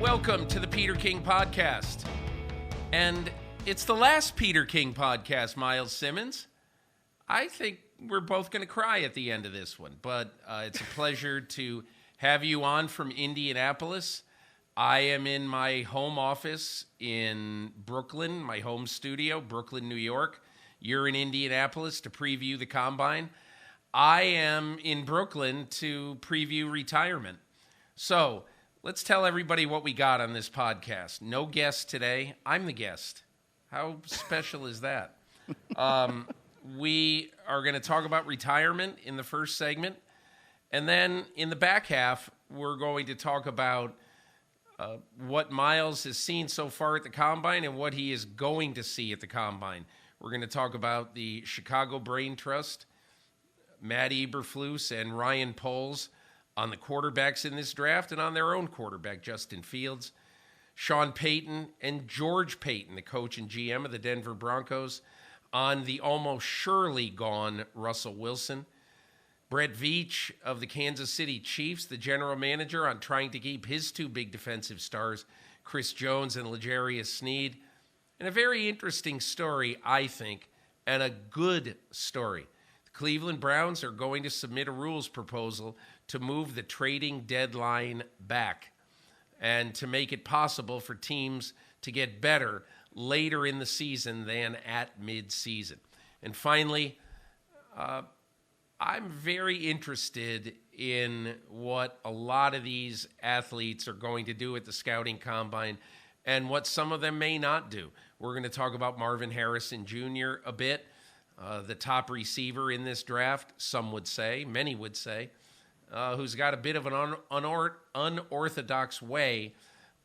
Welcome to the Peter King Podcast. And it's the last Peter King podcast, Myles Simmons. I think we're both going to cry at the end of this one, but it's a pleasure to have you on from Indianapolis. I am in my home office in Brooklyn, my home studio, Brooklyn, New York. You're in Indianapolis to preview the Combine. I am in Brooklyn to preview retirement. So let's tell everybody what we got on this podcast. No guest today. I'm the guest. How special is that? We are going to talk about retirement in the first segment. And then in the back half, we're going to talk about what Myles has seen so far at the Combine and what he is going to see at the Combine. We're going to talk about the Chicago Brain Trust, Matt Eberflus and Ryan Poles on the quarterbacks in this draft and on their own quarterback, Justin Fields, Sean Payton and George Payton, the coach and GM of the Denver Broncos, on the almost surely gone Russell Wilson, Brett Veach of the Kansas City Chiefs, the general manager, on trying to keep his two big defensive stars, Chris Jones and L'Jarius Sneed, and a very interesting story, I think, and a good story. The Cleveland Browns are going to submit a rules proposal to move the trading deadline back and to make it possible for teams to get better later in the season than at mid-season. And finally, I'm very interested in what a lot of these athletes are going to do at the scouting combine and what some of them may not do. We're going to talk about Marvin Harrison Jr. a bit, the top receiver in this draft, some would say, many would say, who's got a bit of an unorthodox way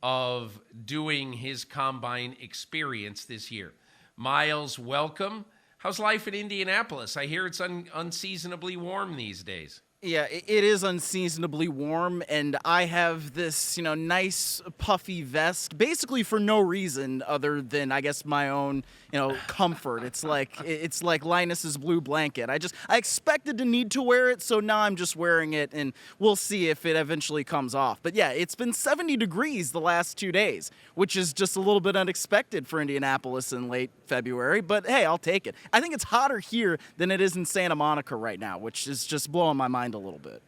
of doing his combine experience this year. Myles, welcome. How's life in Indianapolis? I hear it's unseasonably warm these days. Yeah, it is unseasonably warm, and I have this, nice puffy vest, basically for no reason other than, I guess, my own, comfort. It's like Linus's blue blanket. I expected to need to wear it, so now I'm just wearing it, and we'll see if it eventually comes off. But yeah, it's been 70 degrees the last 2 days, which is just a little bit unexpected for Indianapolis in late February, but hey, I'll take it. I think it's hotter here than it is in Santa Monica right now, which is just blowing my mind a little bit.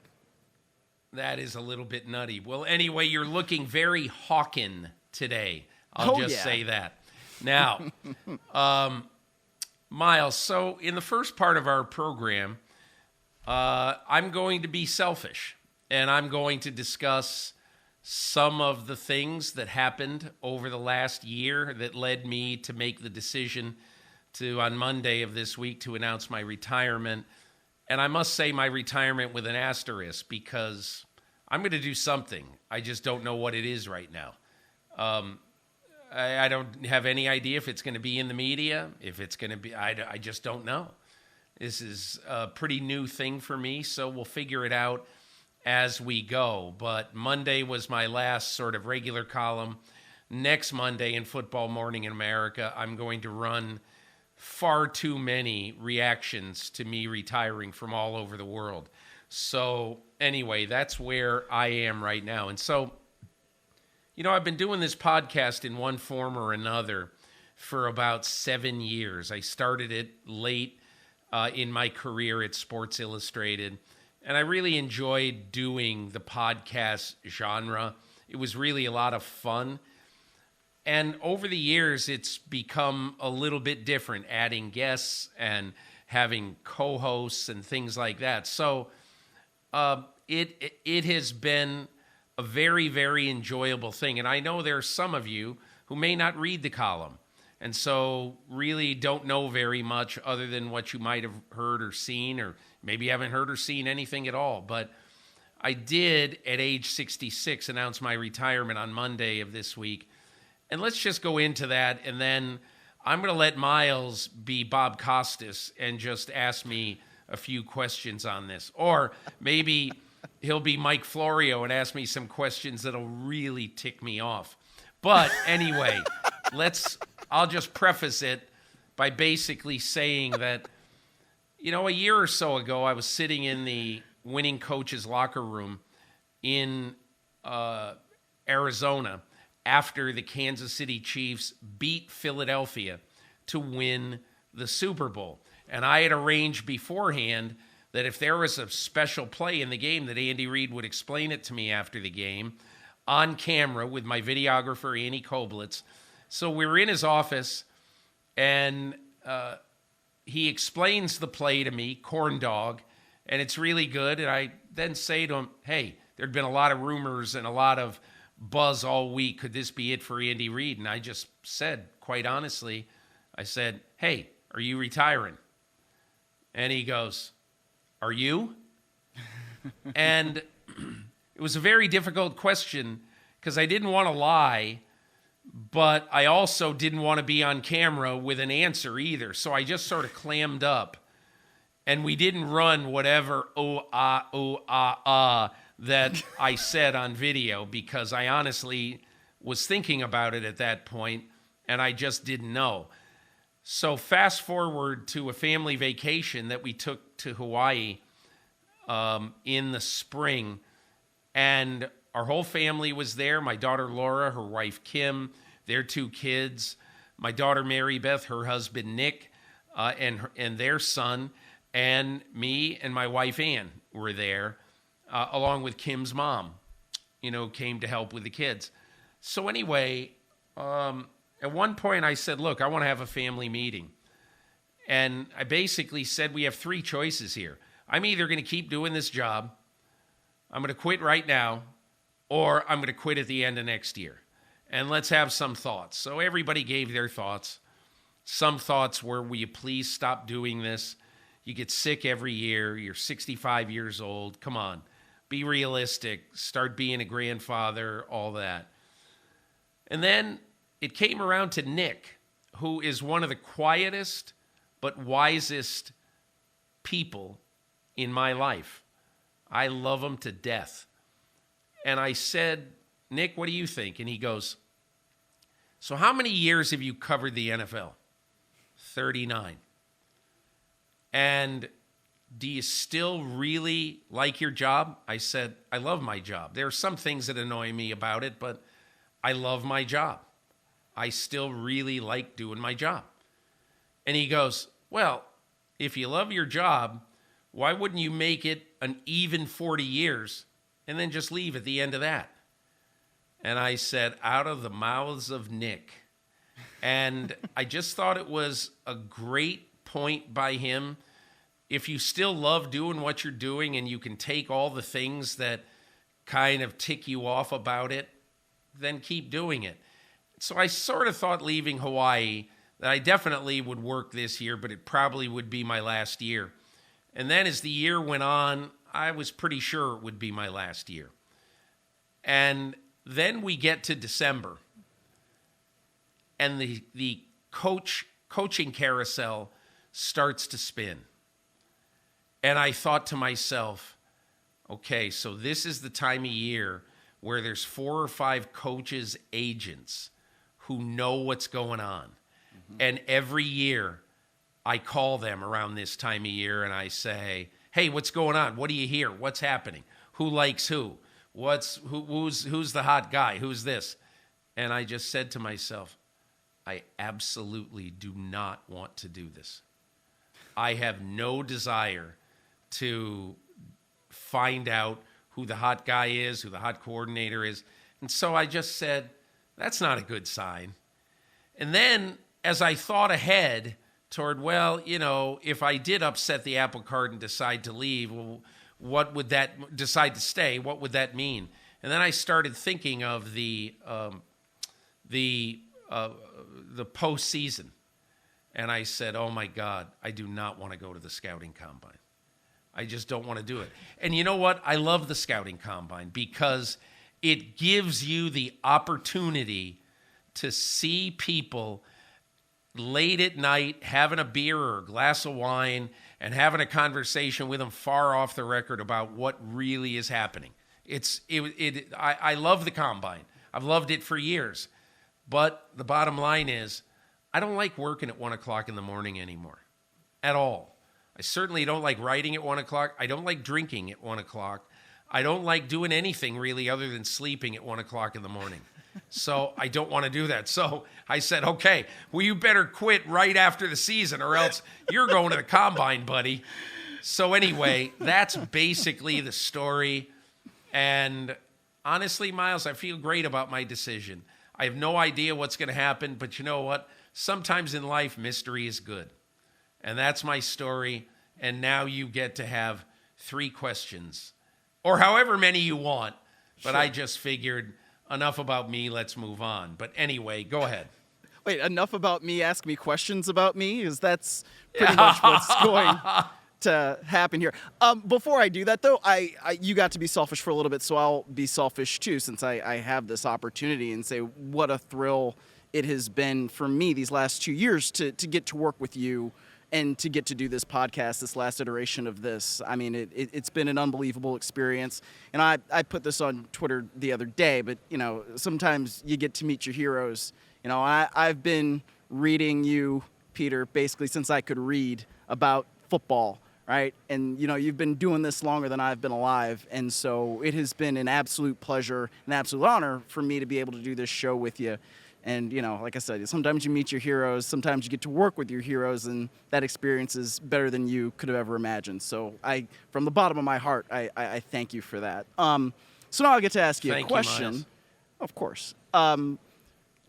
That is a little bit nutty. Well, anyway, you're looking very Hawkin today. I'll say that. Now, Myles, so in the first part of our program, I'm going to be selfish, and I'm going to discuss some of the things that happened over the last year that led me to make the decision to, on Monday of this week, to announce my retirement. And I must say my retirement with an asterisk because I'm going to do something. I just don't know what it is right now. I don't have any idea if it's going to be in the media, if it's going to be, I just don't know. This is a pretty new thing for me, so we'll figure it out as we go. But Monday was my last sort of regular column. Next Monday in Football Morning in America, I'm going to run far too many reactions to me retiring from all over the world. So anyway, that's where I am right now. And so, I've been doing this podcast in one form or another for about 7 years. I started it late in my career at Sports Illustrated, and I really enjoyed doing the podcast genre. It was really a lot of fun. And over the years, it's become a little bit different, adding guests and having co-hosts and things like that. So it has been a very, very enjoyable thing. And I know there are some of you who may not read the column and so really don't know very much other than what you might have heard or seen, or maybe haven't heard or seen anything at all. But I did, at age 66, announce my retirement on Monday of this week. And let's just go into that, and then I'm going to let Myles be Bob Costas and just ask me a few questions on this. Or maybe he'll be Mike Florio and ask me some questions that'll really tick me off. But anyway, I'll just preface it by basically saying that, a year or so ago, I was sitting in the winning coach's locker room in Arizona, after the Kansas City Chiefs beat Philadelphia to win the Super Bowl. And I had arranged beforehand that if there was a special play in the game, that Andy Reid would explain it to me after the game on camera with my videographer, Annie Koblitz. So we're in his office, and he explains the play to me, corn dog, and it's really good. And I then say to him, hey, there'd been a lot of rumors and a lot of buzz all week. Could this be it for Andy Reid? And I just said, quite honestly, I said, hey, are you retiring? And he goes, are you? And it was a very difficult question because I didn't want to lie, but I also didn't want to be on camera with an answer either. So I just sort of clammed up, and we didn't run whatever that I said on video, because I honestly was thinking about it at that point, and I just didn't know. So fast forward to a family vacation that we took to Hawaii in the spring, and our whole family was there. My daughter Laura, her wife Kim, their 2 kids, my daughter Mary Beth, her husband Nick, and their son, and me and my wife Ann were there, along with Kim's mom, came to help with the kids. So anyway, at one point I said, look, I want to have a family meeting. And I basically said, we have 3 choices here. I'm either going to keep doing this job, I'm going to quit right now, or I'm going to quit at the end of next year. And let's have some thoughts. So everybody gave their thoughts. Some thoughts were, will you please stop doing this? You get sick every year. You're 65 years old. Come on. Be realistic. Start being a grandfather, all that. And then it came around to Nick, who is one of the quietest but wisest people in my life. I love him to death. And I said, Nick, what do you think? And he goes, so how many years have you covered the NFL? 39. And do you still really like your job? I said, I love my job. There are some things that annoy me about it, but I love my job. I still really like doing my job. And he goes, well, if you love your job, why wouldn't you make it an even 40 years and then just leave at the end of that? And I said, out of the mouths of Nick. And I just thought it was a great point by him. If you still love doing what you're doing and you can take all the things that kind of tick you off about it, then keep doing it. So I sort of thought leaving Hawaii that I definitely would work this year, but it probably would be my last year. And then as the year went on, I was pretty sure it would be my last year. And then we get to December, and the coaching carousel starts to spin. And I thought to myself, okay, so this is the time of year where there's 4 or 5 coaches' agents who know what's going on. Mm-hmm. And every year I call them around this time of year and I say, hey, what's going on? What do you hear? What's happening? Who likes who? Who's the hot guy? Who's this? And I just said to myself, I absolutely do not want to do this. I have no desire to find out who the hot guy is, who the hot coordinator is. And so I just said, that's not a good sign. And then as I thought ahead toward, well, if I did upset the apple cart and decide to leave, well, what would that decide to stay? What would that mean? And then I started thinking of the postseason, and I said, "Oh my God, I do not want to go to the scouting combine. I just don't want to do it." And you know what? I love the scouting combine because it gives you the opportunity to see people late at night having a beer or a glass of wine and having a conversation with them far off the record about what really is happening. I love the combine. I've loved it for years. But the bottom line is, I don't like working at 1 o'clock in the morning anymore at all. I certainly don't like writing at 1 o'clock. I don't like drinking at 1 o'clock. I don't like doing anything really other than sleeping at 1 o'clock in the morning. So I don't want to do that. So I said, okay, well, you better quit right after the season or else you're going to the combine, buddy. So anyway, that's basically the story. And honestly, Myles, I feel great about my decision. I have no idea what's going to happen, but you know what? Sometimes in life, mystery is good. And that's my story. And now you get to have 3 questions, or however many you want. But Sure. I just figured, enough about me, let's move on. But anyway, go ahead. Wait, enough about me, ask me questions about me? Because that's pretty much what's going to happen here. Before I do that, though, you got to be selfish for a little bit, so I'll be selfish, too, since I have this opportunity and say what a thrill it has been for me these last 2 years to get to work with you and to get to do this podcast, this last iteration of this. I mean, it's been an unbelievable experience. And I put this on Twitter the other day, but, you know, sometimes you get to meet your heroes. You know, I've been reading you, Peter, basically since I could read about football, right? And, you know, you've been doing this longer than I've been alive. And so it has been an absolute pleasure, an absolute honor for me to be able to do this show with you. And, you know, like I said, sometimes you meet your heroes, sometimes you get to work with your heroes, and that experience is better than you could have ever imagined. So from the bottom of my heart, I thank you for that. So now I'll get to ask you a question. Myles. Of course.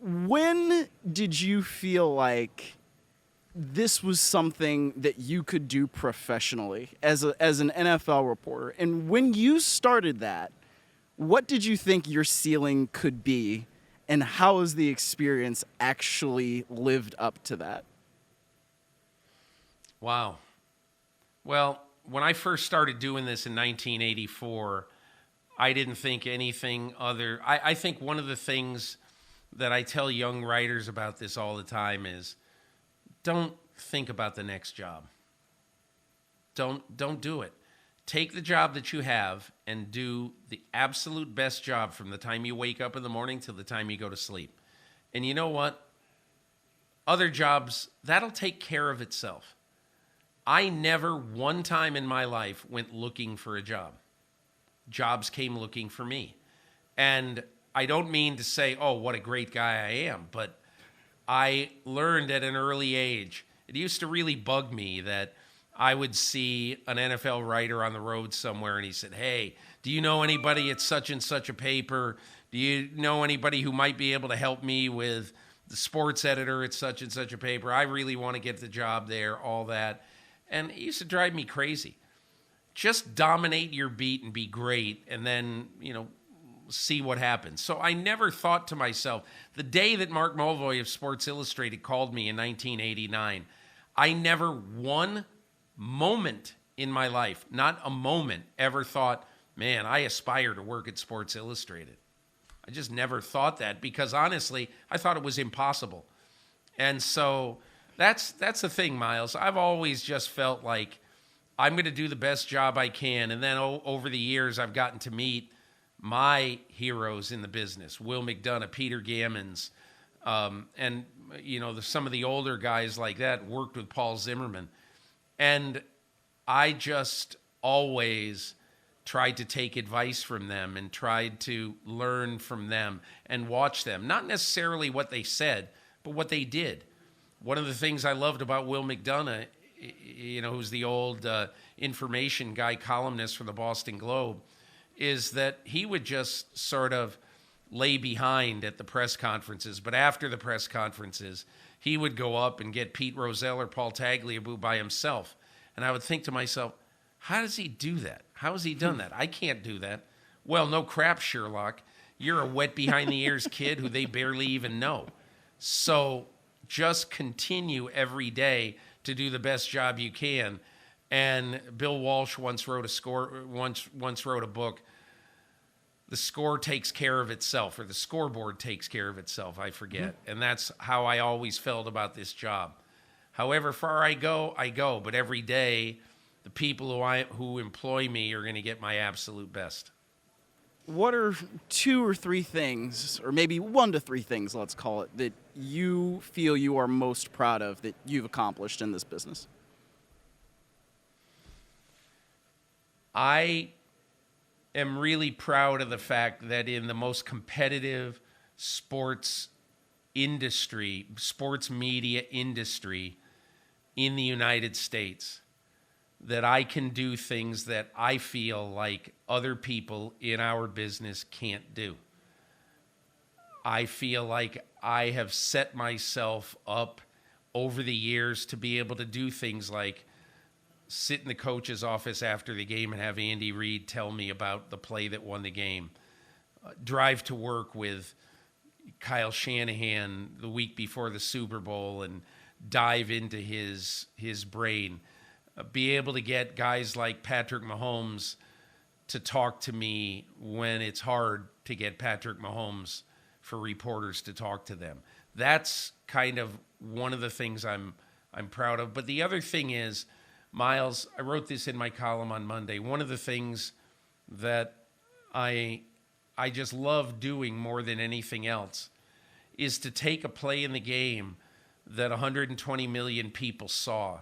When did you feel like this was something that you could do professionally as an NFL reporter? And when you started that, what did you think your ceiling could be? And how has the experience actually lived up to that? Wow. Well, when I first started doing this in 1984, I didn't think anything other. I think one of the things that I tell young writers about this all the time is don't think about the next job. Don't do it. Take the job that you have and do the absolute best job from the time you wake up in the morning till the time you go to sleep. And you know what? Other jobs, that'll take care of itself. I never one time in my life went looking for a job. Jobs came looking for me. And I don't mean to say, oh, what a great guy I am, but I learned at an early age. It used to really bug me that I would see an NFL writer on the road somewhere, and he said, hey, do you know anybody at such and such a paper? Do you know anybody who might be able to help me with the sports editor at such and such a paper? I really want to get the job there, all that. And it used to drive me crazy. Just dominate your beat and be great, and then, you know, see what happens. So I never thought to myself, the day that Mark Mulvoy of Sports Illustrated called me in 1989, I never one moment in my life, not a moment, ever thought, man, I aspire to work at Sports Illustrated. I just never thought that because honestly, I thought it was impossible. And so that's the thing, Myles. I've always just felt like I'm going to do the best job I can. And then over the years, I've gotten to meet my heroes in the business, Will McDonough, Peter Gammons, and you know, some of the older guys like that worked with Paul Zimmerman. And I just always tried to take advice from them and tried to learn from them and watch them. Not necessarily what they said, but what they did. One of the things I loved about Will McDonough, you know, who's the old information guy, columnist for the Boston Globe, is that he would just sort of lay behind at the press conferences. But after the press conferences, he would go up and get Pete Rozelle or Paul Tagliabue by himself. And I would think to myself, how does he do that? How has he done that? I can't do that. Well, no crap, Sherlock. You're a wet behind-the-ears kid who they barely even know. So just continue every day to do the best job you can. And Bill Walsh once wrote a book, The Score Takes Care of Itself, or The Scoreboard Takes Care of Itself, I forget. And that's how I always felt about this job. However far I go, but every day the people who employ me are going to get my absolute best. What are 2 or 3 things, or maybe 1 to 3 things, let's call it, that you feel you are most proud of that you've accomplished in this business? I am really proud of the fact that in the most competitive sports industry, sports media industry in the United States, that I can do things that I feel like other people in our business can't do. I feel like I have set myself up over the years to be able to do things like sit in the coach's office after the game and have Andy Reid tell me about the play that won the game. Drive to work with Kyle Shanahan the week before the Super Bowl and dive into his brain. Be able to get guys like Patrick Mahomes to talk to me when it's hard to get Patrick Mahomes for reporters to talk to them. That's kind of one of the things I'm proud of. But the other thing is, Myles, I wrote this in my column on Monday. One of the things that I just love doing more than anything else is to take a play in the game that 120 million people saw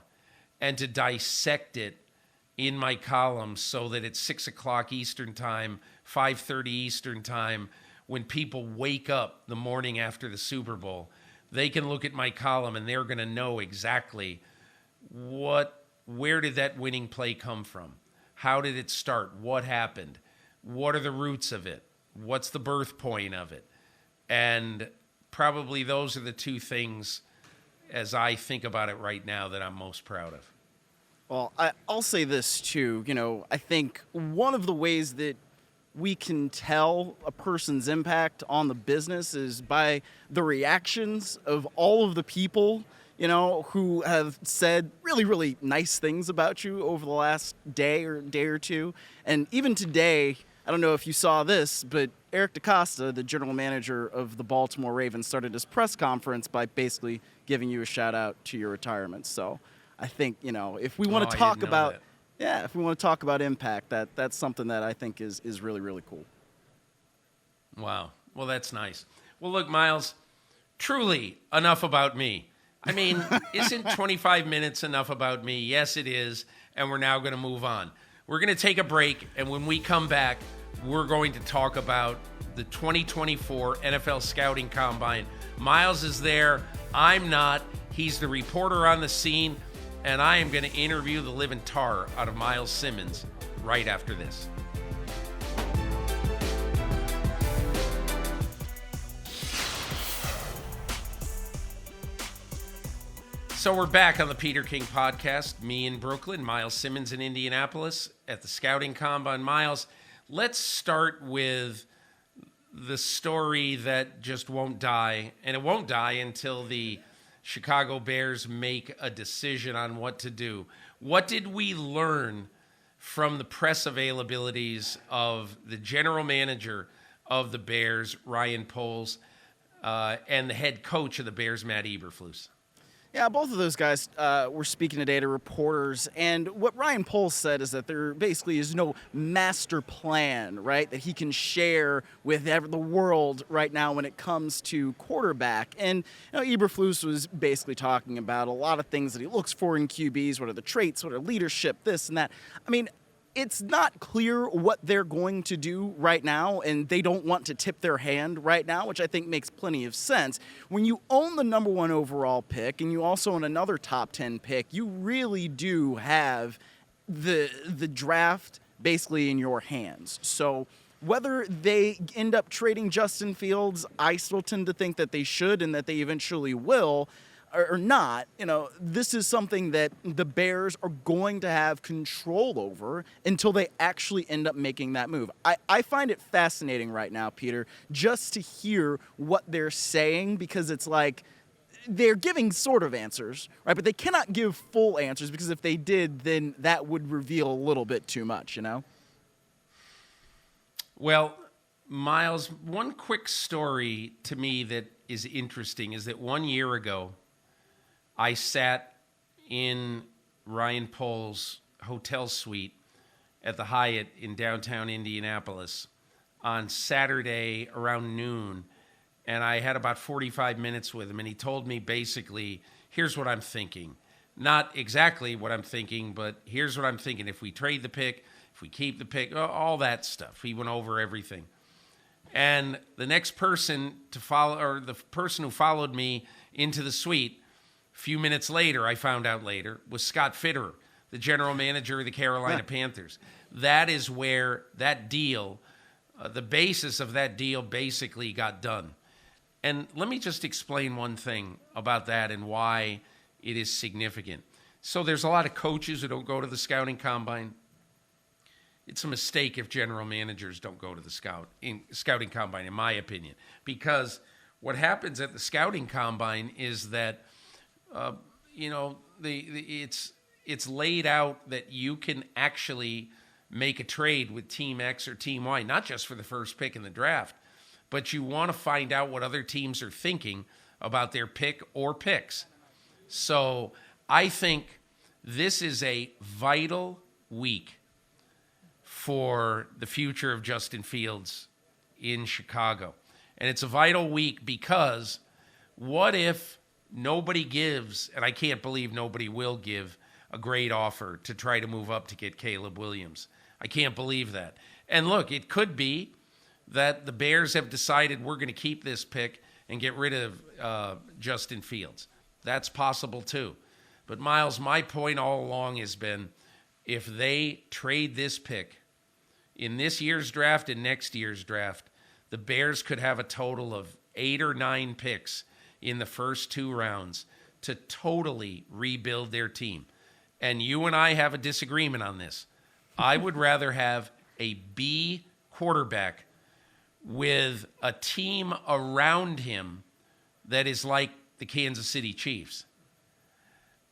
and to dissect it in my column so that it's 6 o'clock Eastern time, 5:30 Eastern time, when people wake up the morning after the Super Bowl, they can look at my column and they're going to know exactly where did that winning play come from? How did it start? What happened? What are the roots of it? What's the birth point of it? And probably those are the two things, as I think about it right now, that I'm most proud of. Well, I'll say this too. I think one of the ways that we can tell a person's impact on the business is by the reactions of all of the people, who have said really, really nice things about you over the last day or two. And even today, I don't know if you saw this, but Eric DeCosta, the general manager of the Baltimore Ravens, started his press conference by basically giving you a shout out to your retirement. So I think, if we want to talk about if we want to talk about impact, that's something that I think is really, really cool. Wow. Well, that's nice. Well, look, Myles, truly enough about me. I mean, isn't 25 minutes enough about me? Yes, it is. And we're now going to move on. We're going to take a break. And when we come back, we're going to talk about the 2024 NFL Scouting Combine. Myles is there. I'm not. He's the reporter on the scene. And I am going to interview the living tar out of Myles Simmons right after this. So we're back on the Peter King podcast. Me in Brooklyn, Myles Simmons in Indianapolis at the Scouting Combine. Myles, let's start with the story that just won't die. And it won't die until the Chicago Bears make a decision on what to do. What did we learn from the press availabilities of the general manager of the Bears, Ryan Poles, and the head coach of the Bears, Matt Eberflus? Yeah, both of those guys were speaking today to reporters, and what Ryan Poles said is that there basically is no master plan, right, that he can share with the world right now when it comes to quarterback. And Eberflus was basically talking about a lot of things that he looks for in QBs, what are the traits, what are leadership, this and that. I mean, it's not clear what they're going to do right now, and they don't want to tip their hand right now, which I think makes plenty of sense. When you own the number 1 overall pick and you also own another top 10 pick, you really do have the draft basically in your hands. So whether they end up trading Justin Fields, I still tend to think that they should and that they eventually will, or not, this is something that the Bears are going to have control over until they actually end up making that move. I find it fascinating right now, Peter, just to hear what they're saying, because it's like they're giving sort of answers, right? But they cannot give full answers, because if they did, then that would reveal a little bit too much, Well, Myles, one quick story to me that is interesting is that 1 year ago, I sat in Ryan Poles' hotel suite at the Hyatt in downtown Indianapolis on Saturday around noon, and I had about 45 minutes with him, and he told me basically, here's what I'm thinking. Not exactly what I'm thinking, but here's what I'm thinking. If we trade the pick, if we keep the pick, all that stuff. He went over everything. And the next person to follow, or the person who followed me into the suite, a few minutes later, I found out later, was Scott Fitterer, the general manager of the Carolina Panthers. That is where that deal, the basis of that deal basically got done. And let me just explain one thing about that and why it is significant. So there's a lot of coaches who don't go to the scouting combine. It's a mistake if general managers don't go to the scouting combine, in my opinion, because what happens at the scouting combine is that, it's laid out that you can actually make a trade with Team X or Team Y, not just for the first pick in the draft, but you want to find out what other teams are thinking about their pick or picks. So I think this is a vital week for the future of Justin Fields in Chicago. And it's a vital week because what if nobody gives, and I can't believe nobody will give, a great offer to try to move up to get Caleb Williams. I can't believe that. And look, it could be that the Bears have decided we're going to keep this pick and get rid of Justin Fields. That's possible too. But Myles, my point all along has been if they trade this pick in this year's draft and next year's draft, the Bears could have a total of 8 or 9 picks in the first 2 rounds to totally rebuild their team. And you and I have a disagreement on this. I would rather have a B quarterback with a team around him that is like the Kansas City Chiefs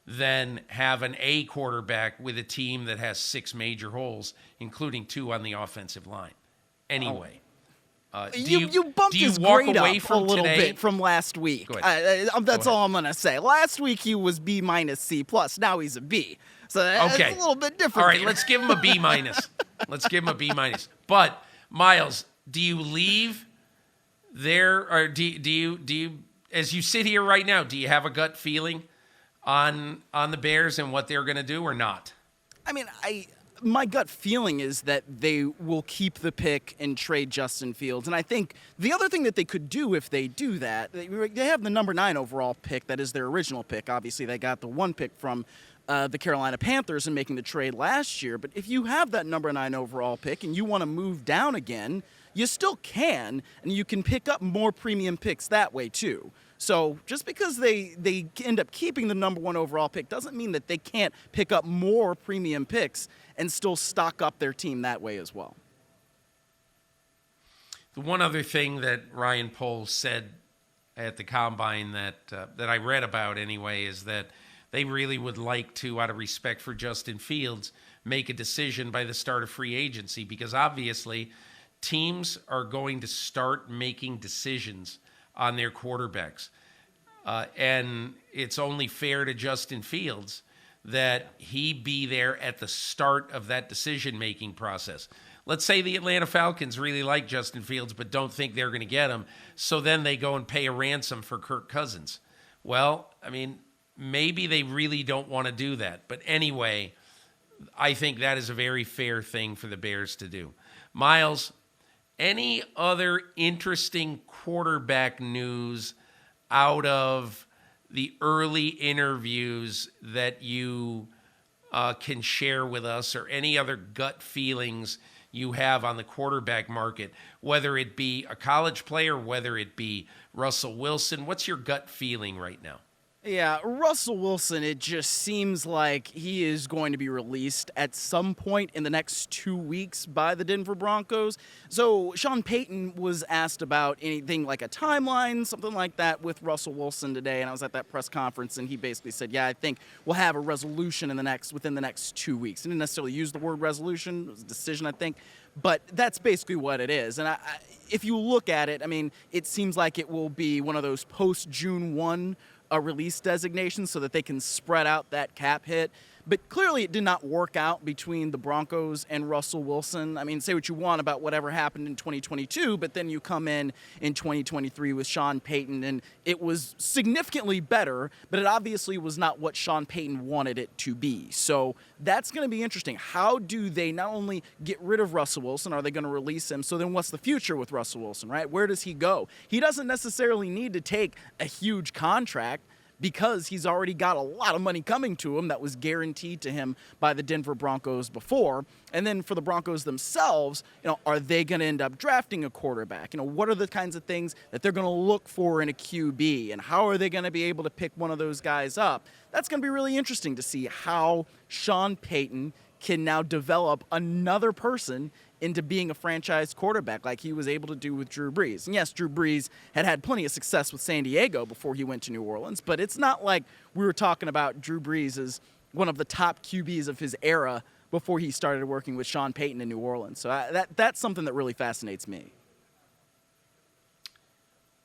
than have an A quarterback with a team that has 6 major holes, including 2 on the offensive line. Anyway. You bumped his grade up a little bit from last week. That's all I'm going to say. Last week he was B minus C plus. Now he's a B. So that's a little bit different. All right, let's give him a B minus. But Myles, do you leave there, or do you as you sit here right now, do you have a gut feeling on the Bears and what they're going to do or not? I mean, my gut feeling is that they will keep the pick and trade Justin Fields. And I think the other thing that they could do if they do that, they have the number 9 overall pick. That is their original pick. Obviously, they got the 1 pick from the Carolina Panthers in making the trade last year. But if you have that number 9 overall pick and you want to move down again, you still can, and you can pick up more premium picks that way too. So just because they end up keeping the number 1 overall pick doesn't mean that they can't pick up more premium picks and still stock up their team that way as well. The one other thing that Ryan Poles said at the Combine that I read about anyway is that they really would like to, out of respect for Justin Fields, make a decision by the start of free agency, because obviously teams are going to start making decisions on their quarterbacks. And it's only fair to Justin Fields that he be there at the start of that decision-making process. Let's say the Atlanta Falcons really like Justin Fields but don't think they're going to get him, so then they go and pay a ransom for Kirk Cousins. Well, I mean, maybe they really don't want to do that. But anyway, I think that is a very fair thing for the Bears to do. Myles, any other interesting quarterback news out of the early interviews that you can share with us, or any other gut feelings you have on the quarterback market, whether it be a college player, whether it be Russell Wilson? What's your gut feeling right now? Yeah, Russell Wilson, it just seems like he is going to be released at some point in the next 2 weeks by the Denver Broncos. So Sean Payton was asked about anything like a timeline, something like that, with Russell Wilson today, and I was at that press conference, and he basically said, yeah, I think we'll have a resolution within the next 2 weeks. He didn't necessarily use the word resolution. It was a decision, I think. But that's basically what it is. And if you look at it, I mean, it seems like it will be one of those post-June 1 release designations so that they can spread out that cap hit. But clearly it did not work out between the Broncos and Russell Wilson. I mean, say what you want about whatever happened in 2022, but then you come in 2023 with Sean Payton, and it was significantly better, but it obviously was not what Sean Payton wanted it to be. So that's going to be interesting. How do they not only get rid of Russell Wilson, are they going to release him? So then what's the future with Russell Wilson, right? Where does he go? He doesn't necessarily need to take a huge contract because he's already got a lot of money coming to him that was guaranteed to him by the Denver Broncos before. And then for the Broncos themselves, are they going to end up drafting a quarterback? What are the kinds of things that they're going to look for in a QB, and how are they going to be able to pick one of those guys up? That's going to be really interesting to see how Sean Payton can now develop another person into being a franchise quarterback like he was able to do with Drew Brees. And yes, Drew Brees had plenty of success with San Diego before he went to New Orleans, but it's not like we were talking about Drew Brees as one of the top QBs of his era before he started working with Sean Payton in New Orleans. So that's something that really fascinates me.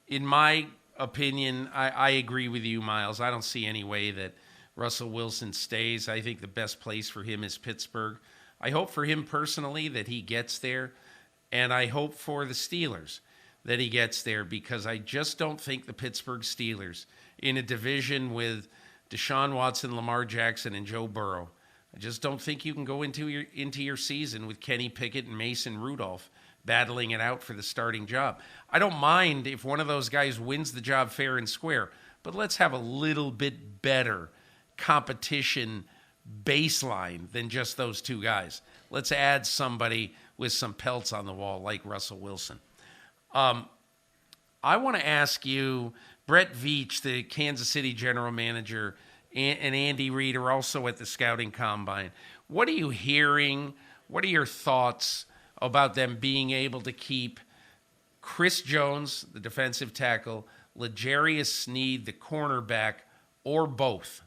In my opinion, I agree with you, Myles. I don't see any way that Russell Wilson stays. I think the best place for him is Pittsburgh. I hope for him personally that he gets there, and I hope for the Steelers that he gets there, because I just don't think the Pittsburgh Steelers, in a division with Deshaun Watson, Lamar Jackson, and Joe Burrow, I just don't think you can go into your season with Kenny Pickett and Mason Rudolph battling it out for the starting job. I don't mind if one of those guys wins the job fair and square, but let's have a little bit better competition baseline than just those two guys. Let's add somebody with some pelts on the wall like Russell Wilson. I want to ask you, Brett Veach, the Kansas City general manager, and Andy Reid are also at the scouting combine. What are you hearing? What are your thoughts about them being able to keep Chris Jones, the defensive tackle, L'Jarius Sneed, the cornerback, or both?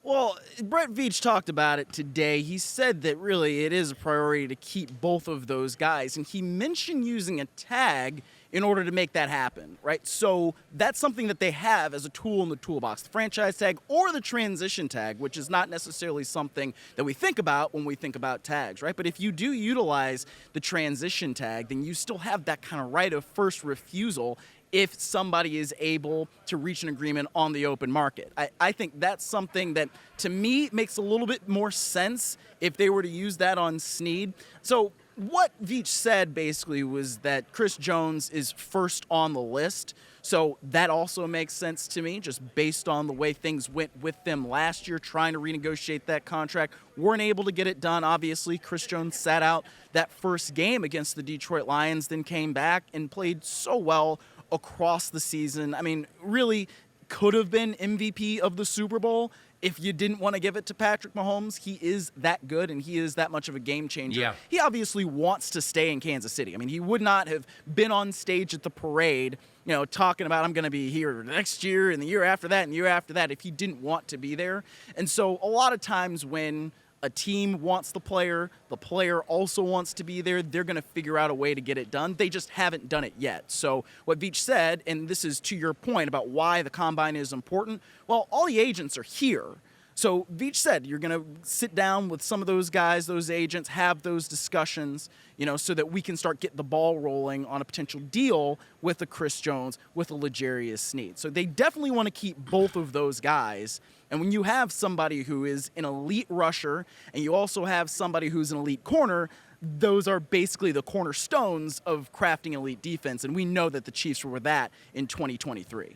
Well, Brett Veach talked about it today. He said that really it is a priority to keep both of those guys, and he mentioned using a tag in order to make that happen, right? So that's something that they have as a tool in the toolbox, the franchise tag or the transition tag, which is not necessarily something that we think about when we think about tags, right? But if you do utilize the transition tag, then you still have that kind of right of first refusal if somebody is able to reach an agreement on the open market. I think that's something that, to me, makes a little bit more sense if they were to use that on Sneed. So what Veach said basically was that Chris Jones is first on the list. So that also makes sense to me, just based on the way things went with them last year, trying to renegotiate that contract. Weren't able to get it done, obviously. Chris Jones sat out that first game against the Detroit Lions, then came back and played so well across the season. I mean, really could have been MVP of the Super Bowl if you didn't want to give it to Patrick Mahomes. He is that good, and he is that much of a game changer. Yeah. He obviously wants to stay in Kansas City. I mean, he would not have been on stage at the parade, talking about I'm going to be here next year and the year after that and the year after that if he didn't want to be there. And so a lot of times when a team wants the player also wants to be there, they're going to figure out a way to get it done. They just haven't done it yet. So what Veach said, and this is to your point about why the combine is important, well, all the agents are here. So Veach said you're going to sit down with some of those guys, those agents, have those discussions, so that we can start getting the ball rolling on a potential deal with a Chris Jones, with a L'Jarius Sneed. So they definitely want to keep both of those guys. And when you have somebody who is an elite rusher and you also have somebody who's an elite corner, those are basically the cornerstones of crafting elite defense. And we know that the Chiefs were that in 2023.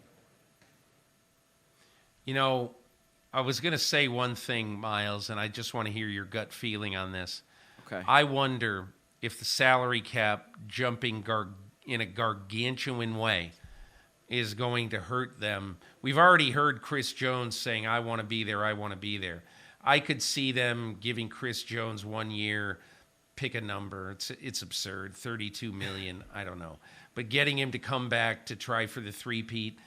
I was going to say one thing, Myles, and I just want to hear your gut feeling on this. Okay. I wonder if the salary cap jumping in a gargantuan way is going to hurt them. We've already heard Chris Jones saying, I want to be there, I want to be there. I could see them giving Chris Jones 1 year, pick a number. It's absurd, $32 million, I don't know. But getting him to come back to try for the three-peat.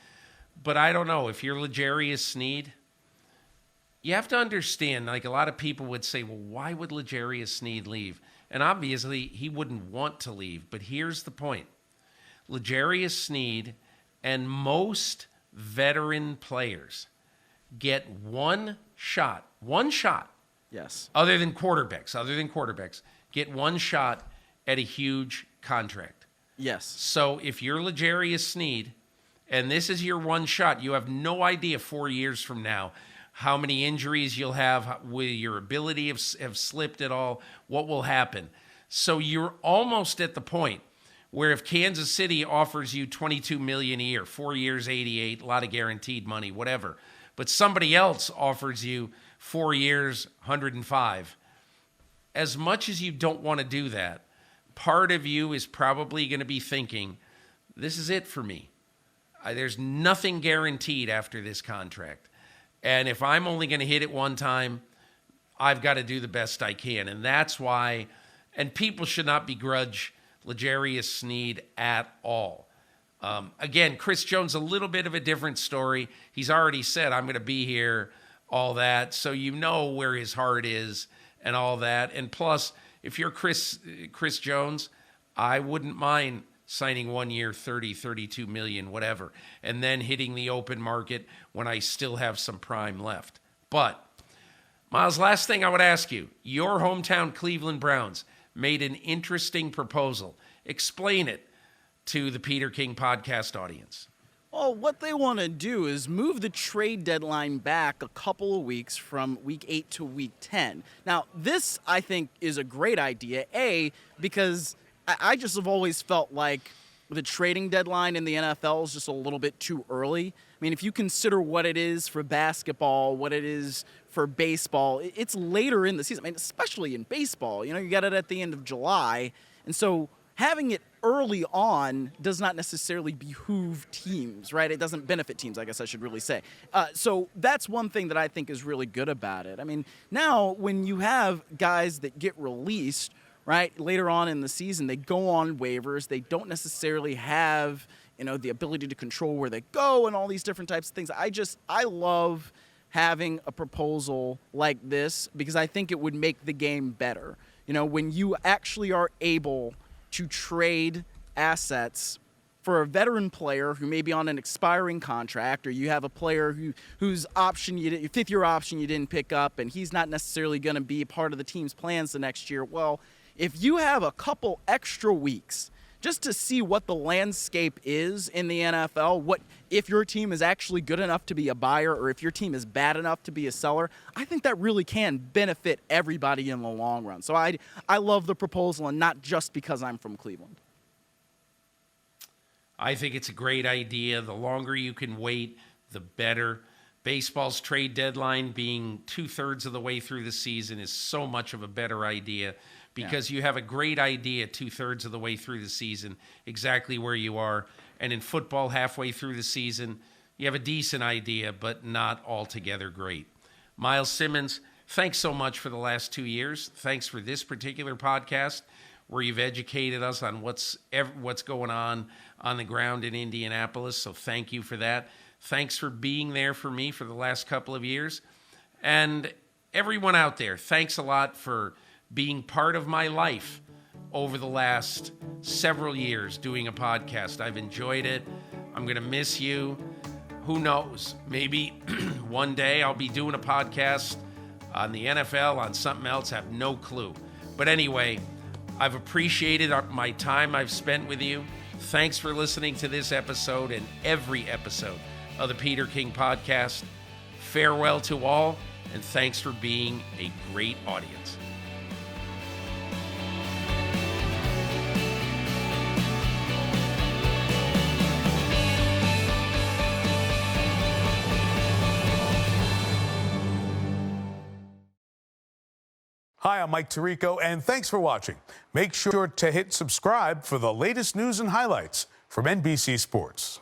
But I don't know, if you're L'Jarius Sneed, you have to understand, like a lot of people would say, well, why would L'Jarius Sneed leave? And obviously, he wouldn't want to leave. But here's the point. L'Jarius Sneed and most veteran players get one shot, Yes. other than quarterbacks, get one shot at a huge contract. Yes. So if you're L'Jarius Sneed, and this is your one shot, you have no idea 4 years from now how many injuries you'll have, will your ability have slipped at all, what will happen. So you're almost at the point where if Kansas City offers you $22 million a year, 4 years, 88, a lot of guaranteed money, whatever, but somebody else offers you 4 years, 105, as much as you don't want to do that, part of you is probably going to be thinking, this is it for me. There's nothing guaranteed after this contract. And if I'm only going to hit it one time, I've got to do the best I can. And that's why, and people should not begrudge L'Jarius Sneed at all. Again, Chris Jones, a little bit of a different story. He's already said, I'm going to be here, all that. So you know where his heart is and all that. And plus, if you're Chris Jones, I wouldn't mind signing 1 year, 30, 32 million, whatever, and then hitting the open market when I still have some prime left. But, Myles, last thing I would ask you, your hometown Cleveland Browns made an interesting proposal. Explain it to the Peter King podcast audience. Well, what they want to do is move the trade deadline back a couple of weeks from week 8 to week 10. Now, this, I think, is a great idea, because I just have always felt like the trading deadline in the NFL is just a little bit too early. I mean, if you consider what it is for basketball, what it is for baseball, it's later in the season. I mean, especially in baseball, you got it at the end of July. And so having it early on does not necessarily behoove teams, right? It doesn't benefit teams, I guess I should really say. So that's one thing that I think is really good about it. I mean, now when you have guys that get released, right, later on in the season, they go on waivers. They don't necessarily have, the ability to control where they go and all these different types of things. I love having a proposal like this because I think it would make the game better. When you actually are able to trade assets for a veteran player who may be on an expiring contract, or you have a player whose option your fifth-year option you didn't pick up, and he's not necessarily going to be part of the team's plans the next year. Well, if you have a couple extra weeks just to see what the landscape is in the NFL, what if your team is actually good enough to be a buyer or if your team is bad enough to be a seller, I think that really can benefit everybody in the long run. So I love the proposal, and not just because I'm from Cleveland. I think it's a great idea. The longer you can wait, the better. Baseball's trade deadline being 2/3 of the way through the season is so much of a better idea because you have a great idea 2/3 of the way through the season exactly where you are. And in football, halfway through the season, you have a decent idea, but not altogether great. Myles Simmons, thanks so much for the last 2 years. Thanks for this particular podcast where you've educated us on what's going on the ground in Indianapolis. So thank you for that. Thanks for being there for me for the last couple of years. And everyone out there, thanks a lot for being part of my life over the last several years doing a podcast. I've enjoyed it. I'm going to miss you. Who knows? Maybe one day I'll be doing a podcast on the NFL, on something else. I have no clue. But anyway, I've appreciated my time I've spent with you. Thanks for listening to this episode and every episode of the Peter King Podcast. Farewell to all, and thanks for being a great audience. Hi, I'm Mike Tirico, and thanks for watching. Make sure to hit subscribe for the latest news and highlights from NBC Sports.